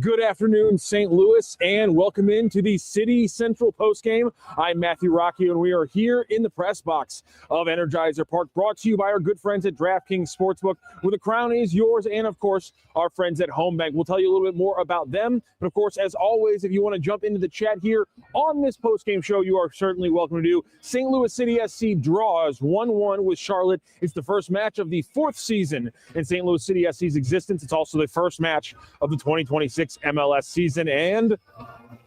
Good afternoon, St. Louis, and welcome into the City Central Postgame. I'm Matthew Rocky, and we are here in the press box of Energizer Park, brought to you by our good friends at DraftKings Sportsbook, where the crown is yours, and, of course, our friends at Home Bank. We'll tell you a little bit more about them, but, of course, as always, if you want to jump into the chat here on this postgame show, you are certainly welcome to do. St. Louis City SC draws 1-1 with Charlotte. It's the first match of the fourth season in St. Louis City SC's existence. It's also the first match of the 2026 MLS season, and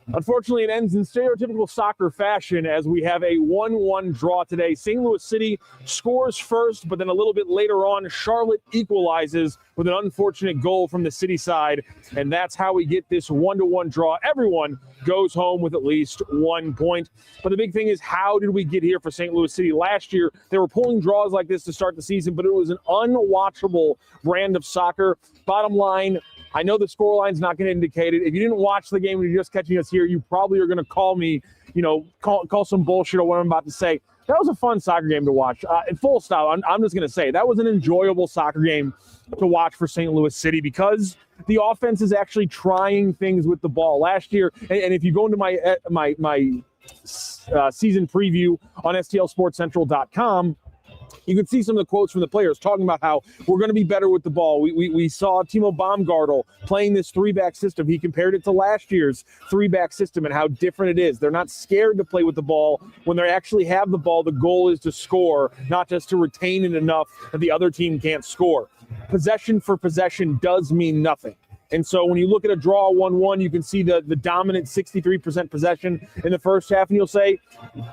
unfortunately it ends in stereotypical soccer fashion as we have a 1-1 draw today. St. Louis City scores first, but then a little bit later on, Charlotte equalizes with an unfortunate goal from the City side, and that's how we get this 1-1 draw. Everyone goes home with at least 1 point. But the big thing is, how did we get here for St. Louis City? Last year, they were pulling draws like this to start the season, but it was an unwatchable brand of soccer. Bottom line, I know the scoreline's not going to indicate it. If you didn't watch the game and you're just catching us here, you probably are going to call me, call some bullshit on what I'm about to say. That was a fun soccer game to watch. And full stop, I'm just going to say that was an enjoyable soccer game to watch for St. Louis City because the offense is actually trying things with the ball. Last year, and if you go into my season preview on STLSportsCentral.com, you can see some of the quotes from the players talking about how we're going to be better with the ball. We saw Timo Baumgartel playing this three-back system. He compared it to last year's three-back system and how different it is. They're not scared to play with the ball. When they actually have the ball, the goal is to score, not just to retain it enough that the other team can't score. Possession for possession does mean nothing. And so when you look at a draw 1-1, you can see the dominant 63% possession in the first half, and you'll say,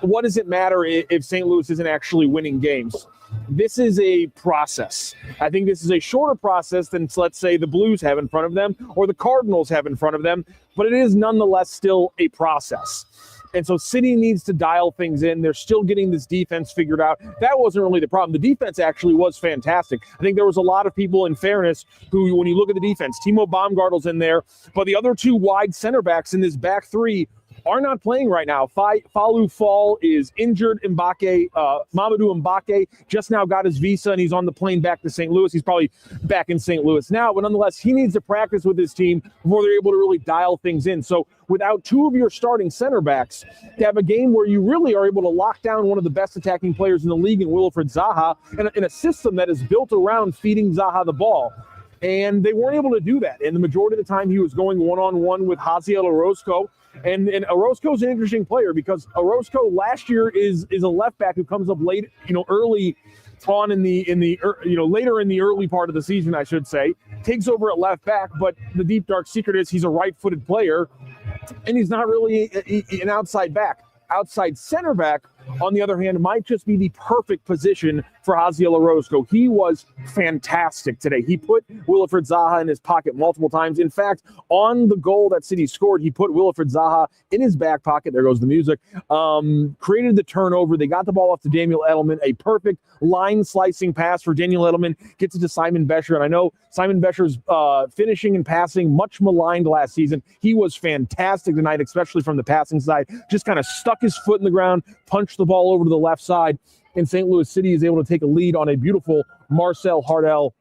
what does it matter if St. Louis isn't actually winning games? This is a process. I think this is a shorter process than, let's say, the Blues have in front of them or the Cardinals have in front of them, but it is nonetheless still a process. And so City needs to dial things in. They're still getting this defense figured out. That wasn't really the problem. The defense actually was fantastic. I think there was a lot of people, in fairness, who, when you look at the defense, Timo Baumgartel's in there, but the other two wide center backs in this back three are not playing right now. Falou Fall is injured. Mamadou Mbake just now got his visa, and he's on the plane back to St. Louis. He's probably back in St. Louis now, but nonetheless, he needs to practice with his team before they're able to really dial things in. So without two of your starting center backs, to have a game where you really are able to lock down one of the best attacking players in the league in Wilfried Zaha, in a system that is built around feeding Zaha the ball. And they weren't able to do that. And the majority of the time, he was going one-on-one with Haziel Orozco. And Orozco's an interesting player because Orozco last year is a left back who comes up late, early on later in the early part of the season, I should say, takes over at left back. But the deep dark secret is he's a right-footed player, and he's not really an outside back. Outside center back, on the other hand, might just be the perfect position for Haziel Orozco. He was fantastic today. He put Wilfried Zaha in his pocket multiple times. In fact, on the goal that City scored, he put Wilfried Zaha in his back pocket. There goes the music. Created the turnover. They got the ball off to Daniel Edelman. A perfect line-slicing pass for Daniel Edelman. Gets it to Simon Becher. And I know Simon Becher's finishing and passing, much maligned last season. He was fantastic tonight, especially from the passing side. Just kind of stuck his foot in the ground, punched the ball over to the left side, and St. Louis City is able to take a lead on a beautiful Marcel Hardel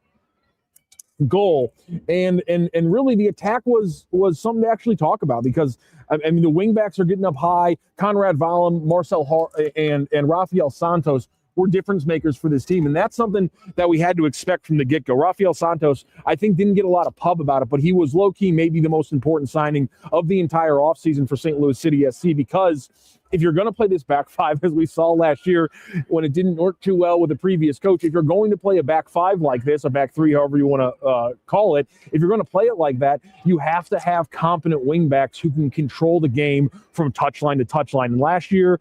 goal. And really the attack was something to actually talk about because, I mean, the wingbacks are getting up high. Conrad Valem, Marcel and Rafael Santos were difference makers for this team. And that's something that we had to expect from the get-go. Rafael Santos, I think, didn't get a lot of pub about it, but he was low-key maybe the most important signing of the entire offseason for St. Louis City SC because if you're going to play this back five, as we saw last year when it didn't work too well with the previous coach, if you're going to play a back five like this, a back three, however you want to call it, if you're going to play it like that, you have to have competent wingbacks who can control the game from touchline to touchline. And last year,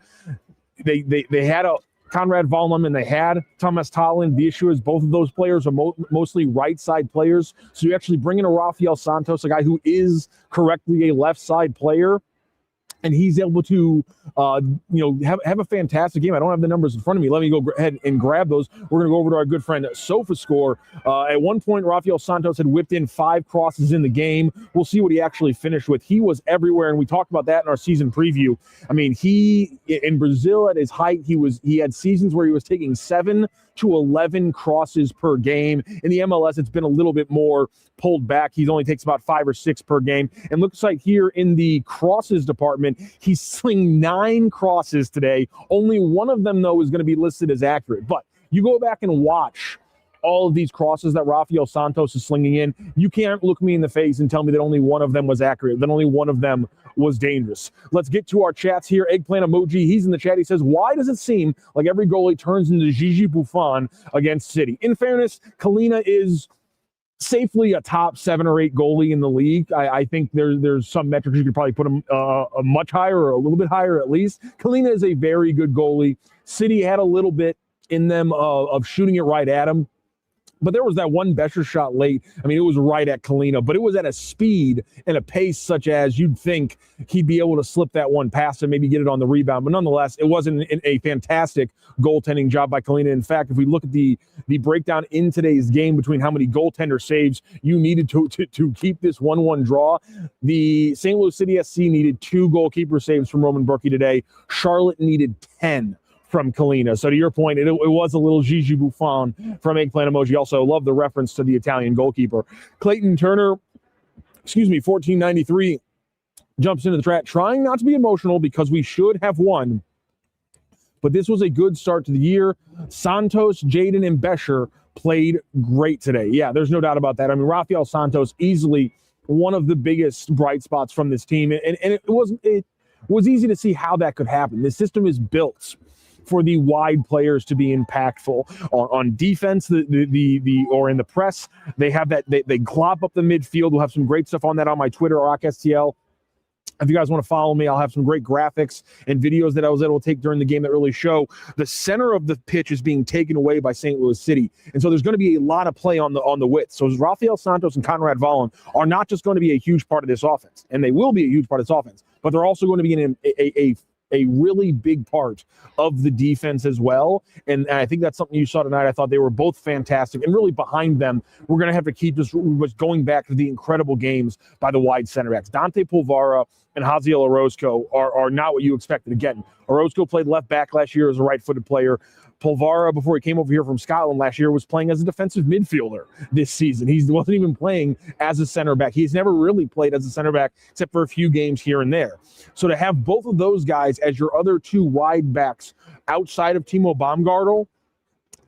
they had a Conrad Valem and they had Thomas Tallinn. The issue is both of those players are mostly right side players. So you actually bring in a Rafael Santos, a guy who is correctly a left side player, and he's able to, have a fantastic game. I don't have the numbers in front of me. Let me go ahead and grab those. We're going to go over to our good friend SofaScore. At one point, Rafael Santos had whipped in 5 crosses in the game. We'll see what he actually finished with. He was everywhere, and we talked about that in our season preview. I mean, he in Brazil at his height, he had seasons where he was taking 7 to 11 crosses per game. In the MLS, it's been a little bit more pulled back. He only takes about 5 or 6 per game. And looks like here in the crosses department, he's slinging 9 crosses today. Only one of them, though, is going to be listed as accurate. But you go back and watch all of these crosses that Rafael Santos is slinging in, you can't look me in the face and tell me that only one of them was accurate, that only one of them was dangerous. Let's get to our chats here. Eggplant emoji, he's in the chat. He says, why does it seem like every goalie turns into Gigi Buffon against City? In fairness, Kalina is safely a top 7 or 8 goalie in the league. I think there's some metrics you could probably put him much higher or a little bit higher at least. Kalina is a very good goalie. City had a little bit in them of shooting it right at him. But there was that one Bescher shot late. I mean, it was right at Kalina, but it was at a speed and a pace such as you'd think he'd be able to slip that one past and maybe get it on the rebound. But nonetheless, it wasn't a fantastic goaltending job by Kalina. In fact, if we look at the breakdown in today's game between how many goaltender saves you needed to keep this 1-1 draw, the St. Louis City SC needed 2 goalkeeper saves from Roman Burke today. Charlotte needed 10 from Kalina. So to your point, it was a little Gigi Buffon from Eggplant emoji. Also, love the reference to the Italian goalkeeper. Clayton Turner, 1493, jumps into the chat, trying not to be emotional because we should have won. But this was a good start to the year. Santos, Jaden, and Bescher played great today. Yeah, there's no doubt about that. I mean, Rafael Santos, easily one of the biggest bright spots from this team. And it was easy to see how that could happen. The system is built for the wide players to be impactful on defense, or in the press. They have that. They clop up the midfield. We'll have some great stuff on that on my Twitter, RockSTL. If you guys want to follow me, I'll have some great graphics and videos that I was able to take during the game that really show the center of the pitch is being taken away by St. Louis City. And so there's going to be a lot of play on the width. So Rafael Santos and Conrad Vollen are not just going to be a huge part of this offense, and they will be a huge part of this offense, but they're also going to be a really big part of the defense as well. And I think that's something you saw tonight. I thought they were both fantastic. And really behind them, we're going to have to keep this going back to the incredible games by the wide center backs. Dante Polvara and Haziel Orozco are not what you expected. Again, Orozco played left back last year as a right-footed player. Polvara, before he came over here from Scotland last year, was playing as a defensive midfielder this season. He wasn't even playing as a center back. He's never really played as a center back except for a few games here and there. So to have both of those guys as your other 2 wide backs outside of Timo Baumgartel,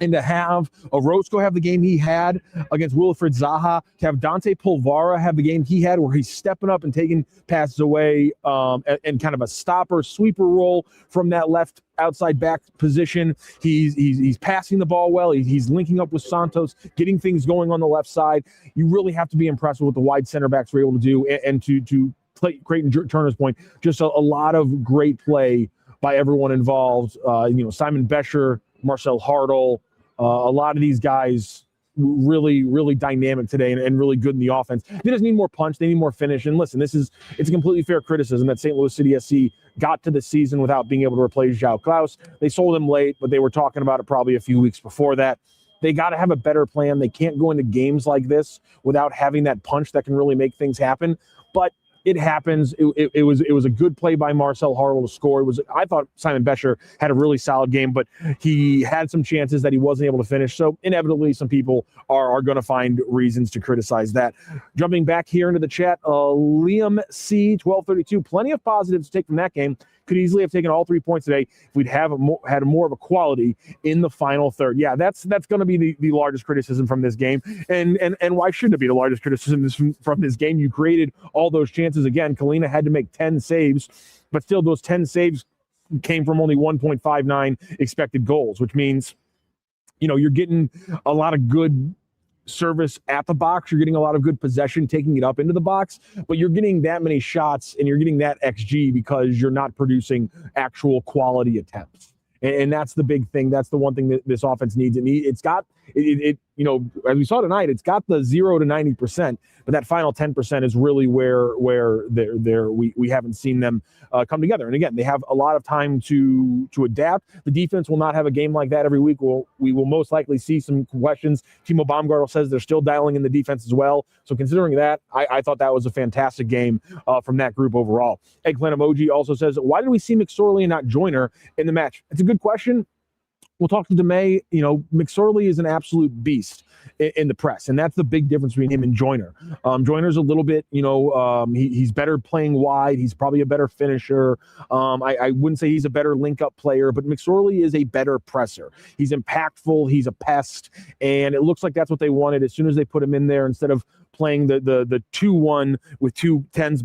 and to have Orozco have the game he had against Wilfried Zaha, to have Dante Polvara have the game he had where he's stepping up and taking passes away and kind of a stopper, sweeper role from that left outside back position. He's passing the ball well. He's linking up with Santos, getting things going on the left side. You really have to be impressed with what the wide center backs were able to do. And to play Clayton Turner's point, just a lot of great play by everyone involved. Simon Bescher, Marcel Hartl, a lot of these guys really, really dynamic today and really good in the offense. They just need more punch. They need more finish. And listen, it's a completely fair criticism that St. Louis City SC got to the season without being able to replace João Klaus. They sold him late, but they were talking about it probably a few weeks before that. They got to have a better plan. They can't go into games like this without having that punch that can really make things happen. But it happens. It was a good play by Marcel Hartl to score. I thought Simon Bescher had a really solid game, but he had some chances that he wasn't able to finish. So inevitably, some people are going to find reasons to criticize that. Jumping back here into the chat, Liam C 1232. Plenty of positives to take from that game. Could easily have taken all 3 points today if we'd had more of a quality in the final third. Yeah, that's going to be the largest criticism from this game. And why shouldn't it be the largest criticism from this game? You created all those chances. Again, Kalina had to make 10 saves, but still those 10 saves came from only 1.59 expected goals, which means, you're getting a lot of good service at the box. You're getting a lot of good possession, taking it up into the box, but you're getting that many shots and you're getting that XG because you're not producing actual quality attempts. And that's the big thing. That's the one thing that this offense needs. It's got as we saw tonight, it's got the 0 to 90%, but that final 10% is really where we haven't seen them come together. And again, they have a lot of time to adapt. The defense will not have a game like that every week. We will most likely see some questions. Timo Baumgartel says they're still dialing in the defense as well. So considering that, I thought that was a fantastic game from that group overall. Eggplant emoji also says, why did we see McSorley and not Joyner in the match? It's a good question. We'll talk to Damet. McSorley is an absolute beast in the press, and that's the big difference between him and Joyner. Joyner's a little bit, he's better playing wide. He's probably a better finisher. I wouldn't say he's a better link-up player, but McSorley is a better presser. He's impactful. He's a pest, and it looks like that's what they wanted as soon as they put him in there instead of playing the 2-1 with two 10s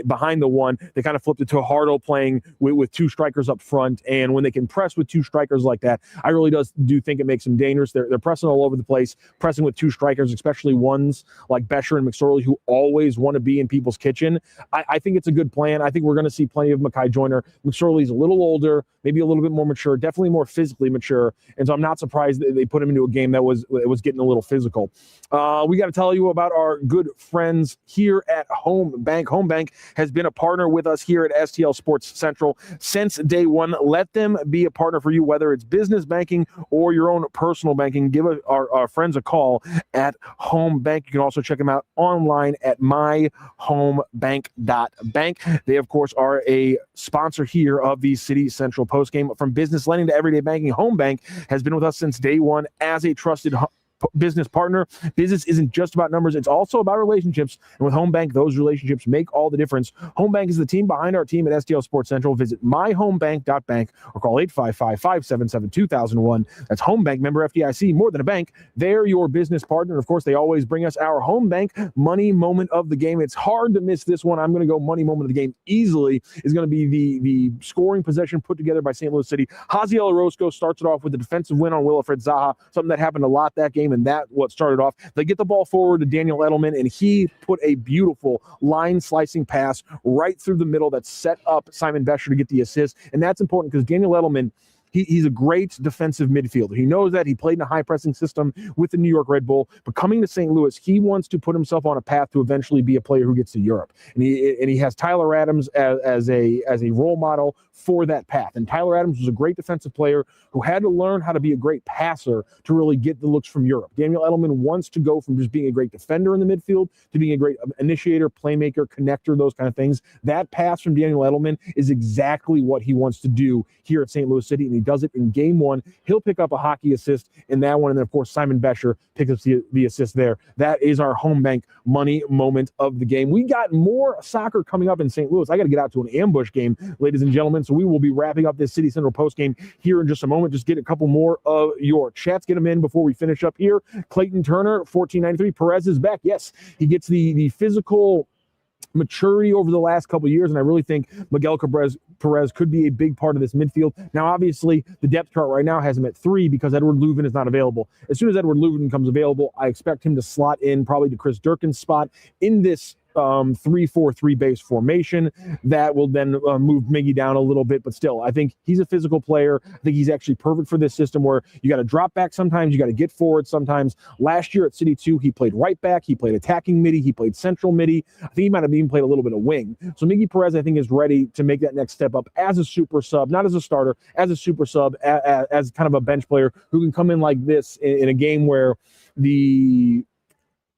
behind the one. They kind of flipped it to Hartle playing with two strikers up front, and when they can press with two strikers like that, I really do think it makes them dangerous. They're pressing all over the place, pressing with two strikers, especially ones like Bescher and McSorley, who always want to be in people's kitchen. I think it's a good plan. I think we're going to see plenty of Mekhi Joyner. McSorley's a little older, maybe a little bit more mature, definitely more physically mature, and so I'm not surprised that they put him into a game that was getting a little physical. We got to tell you about our good friends here at Home Bank. Home Bank has been a partner with us here at STL Sports Central since day one. Let them be a partner for you, whether it's business banking or your own personal banking. Give our friends a call at Home Bank. You can also check them out online at myhomebank.bank. They, of course, are a sponsor here of the City Central postgame. From business lending to everyday banking, Home Bank has been with us since day one as a trusted business partner. Business isn't just about numbers, it's also about relationships, and with Home Bank, those relationships make all the difference. Home Bank is the team behind our team at STL Sports Central. Visit myhomebank.bank or call 855-577-2001. That's Home Bank, member FDIC. More than a bank, they're your business partner. Of course, they always bring us our Home Bank money moment of the game. It's hard to miss this one. I'm going to go money moment of the game easily is going to be the scoring possession put together by St. Louis City. Haziel Orozco starts it off with the defensive win on Wilfred Zaha, something that happened a lot that game, and that what started off. They get the ball forward to Daniel Edelman, and he put a beautiful line-slicing pass right through the middle that set up Simon Bescher to get the assist, and that's important because Daniel Edelman, he's a great defensive midfielder. He knows that. He played in a high-pressing system with the New York Red Bull. But coming to St. Louis, he wants to put himself on a path to eventually be a player who gets to Europe. And he has Tyler Adams as a role model for that path. And Tyler Adams was a great defensive player who had to learn how to be a great passer to really get the looks from Europe. Daniel Edelman wants to go from just being a great defender in the midfield to being a great initiator, playmaker, connector, those kind of things. That pass from Daniel Edelman is exactly what he wants to do here at St. Louis City, and he does it in game one. He'll pick up a hockey assist in that one, and then, of course, Simon Bescher picks up the assist there. That is our Home Bank money moment of the game. We got more soccer coming up in St. Louis. I got to get out to an ambush game, ladies and gentlemen, so we will be wrapping up this City Central post game here in just a moment. Just get a couple more of your chats. Get them in before we finish up here. Clayton Turner, 1493. Perez is back. Yes, he gets the physical maturity over the last couple of years, and I really think Miguel Perez could be a big part of this midfield. Now, obviously, the depth chart right now has him at 3 because Edward Leuven is not available. As soon as Edward Leuven comes available, I expect him to slot in probably to Chris Durkin's spot in this 3-4-3 base formation. That will then move Miggy down a little bit, but still, I think he's a physical player. I think he's actually perfect for this system where you got to drop back sometimes, you got to get forward sometimes. Last year at City 2, he played right back, he played attacking midi, he played central midi. I think he might have even played a little bit of wing. So Miggy Perez, I think, is ready to make that next step up as a super sub, not as a starter, as a super sub, as kind of a bench player who can come in like this in a game where the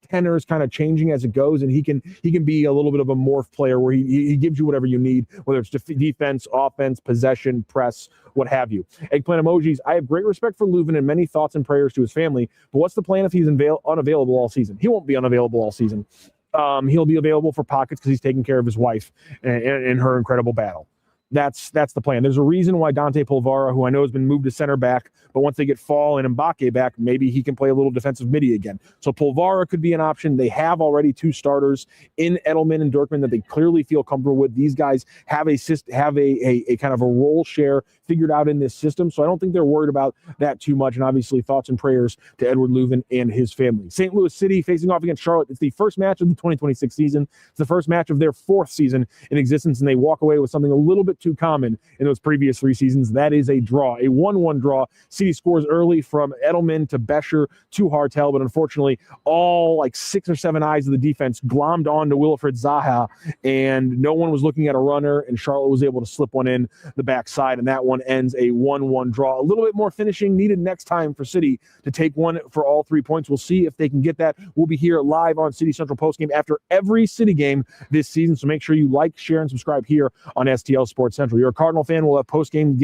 tenor is kind of changing as it goes, and he can be a little bit of a morph player where he gives you whatever you need, whether it's defense, offense, possession, press, what have you. Eggplant emojis. I have great respect for Leuven and many thoughts and prayers to his family, but what's the plan if he's unavailable all season? He won't be unavailable all season. He'll be available for pockets because he's taking care of his wife in her incredible battle. That's the plan. There's a reason why Dante Polvara, who I know has been moved to center back, but once they get Fall and Mbake back, maybe he can play a little defensive midi again. So Polvara could be an option. They have already 2 starters in Edelman and Durkman that they clearly feel comfortable with. These guys have a kind of a role share figured out in this system, so I don't think they're worried about that too much. And obviously, thoughts and prayers to Edward Leuven and his family. St. Louis City facing off against Charlotte. It's the first match of the 2026 season. It's the first match of their 4th season in existence, and they walk away with something a little bit too common in those previous 3 seasons. That is a draw, a 1-1 draw. City scores early from Edelman to Bescher to Hartel, but unfortunately, all like 6 or 7 eyes of the defense glommed on to Wilfred Zaha, and no one was looking at a runner, and Charlotte was able to slip one in the backside, and that one ends a 1-1 draw. A little bit more finishing needed next time for City to take one for all 3 points. We'll see if they can get that. We'll be here live on City Central Postgame after every City game this season, so make sure you like, share, and subscribe here on STL Sports. Sports Central. You're a Cardinal fan, we'll have post-game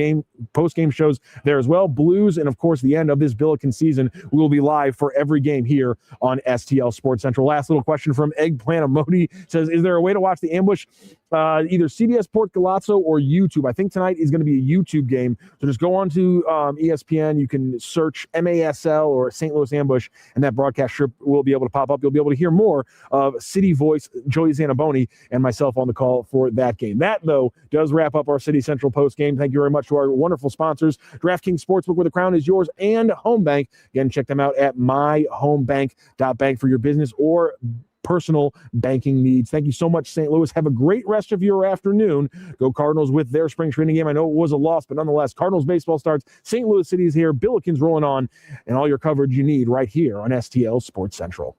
shows there as well. Blues, and of course, the end of this Billiken season, we will be live for every game here on STL Sports Central. Last little question from Eggplant Emoti says, is there a way to watch the ambush? Either CBS Port Galazzo or YouTube. I think tonight is going to be a YouTube game. So just go on to ESPN. You can search MASL or St. Louis Ambush, and that broadcast strip will be able to pop up. You'll be able to hear more of City Voice, Joey Zanaboni, and myself on the call for that game. That, though, does wrap up our City Central post game. Thank you very much to our wonderful sponsors, DraftKings Sportsbook, where the crown is yours, and Home Bank. Again, check them out at myhomebank.bank for your business or personal banking needs. Thank you so much, St. Louis. Have a great rest of your afternoon. Go Cardinals with their spring training game. I know it was a loss, but nonetheless, Cardinals baseball starts. St. Louis City is here. Billiken's rolling on, and all your coverage you need right here on STL Sports Central.